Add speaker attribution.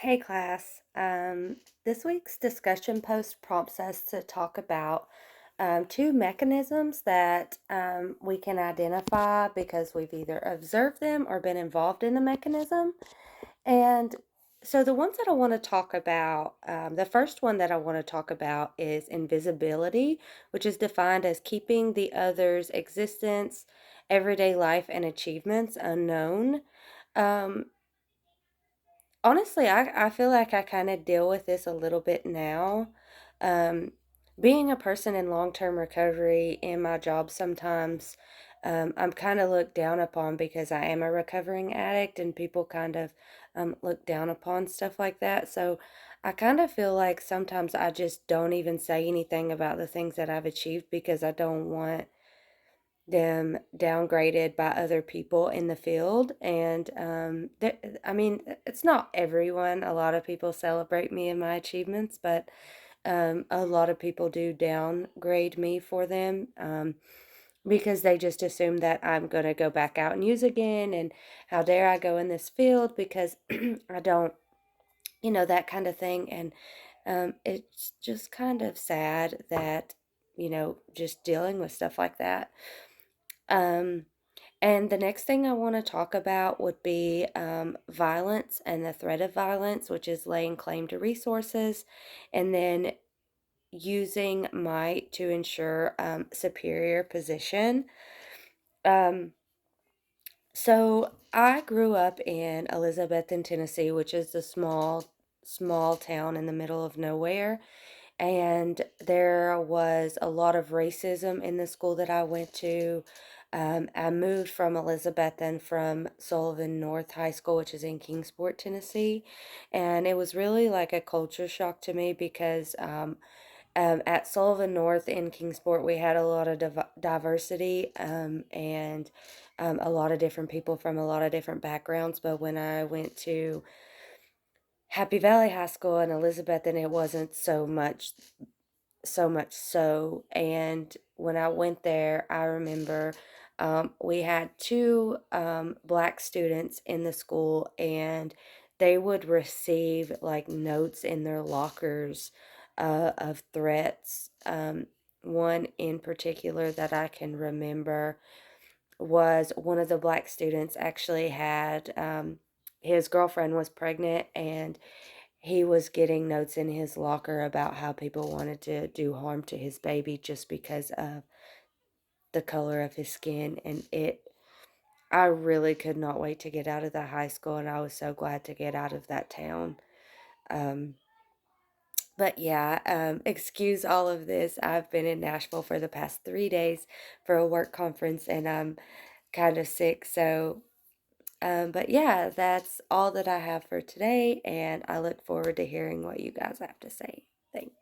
Speaker 1: Hey class, this week's discussion post prompts us to talk about two mechanisms that we can identify because we've either observed them or been involved in the mechanism. And so the ones that I want to talk about, the first one that I want to talk about is invisibility, which is defined as keeping the other's existence, everyday life, and achievements unknown. Um, Honestly, I feel like I kind of deal with this a little bit now. Um, Being a person in long-term recovery in my job sometimes, I'm kind of looked down upon because I am a recovering addict and people kind of look down upon stuff like that. So I kind of feel like sometimes I just don't even say anything about the things that I've achieved because I don't want them downgraded by other people in the field. And I mean, it's not everyone. A lot of people celebrate me and my achievements, but a lot of people do downgrade me for them because they just assume that I'm going to go back out and use again. And how dare I go in this field because I don't, that kind of thing. And it's just kind of sad that, just dealing with stuff like that. Um, and the next thing I want to talk about would be violence and the threat of violence, which is laying claim to resources, and then using might to ensure superior position. Um, so I grew up in Elizabethton, Tennessee, which is a small town in the middle of nowhere. And there was a lot of racism in the school that I went to. I moved from Elizabethton from Sullivan North High School, which is in Kingsport, Tennessee, and it was really like a culture shock to me because at Sullivan North in Kingsport, we had a lot of diversity and a lot of different people from a lot of different backgrounds. But when I went to Happy Valley High School in Elizabethton, it wasn't so much so. And when I went there, I remember we had two black students in the school, and they would receive like notes in their lockers of threats. One in particular that I can remember was one of the black students actually had his girlfriend was pregnant, and he was getting notes in his locker about how people wanted to do harm to his baby just because of the color of his skin. And I really could not wait to get out of the high school, and I was so glad to get out of that town. Um, but yeah, excuse all of this. I've been in Nashville for the past 3 days for a work conference, and I'm kind of sick. So, but yeah, that's all that I have for today, and I look forward to hearing what you guys have to say. Thanks.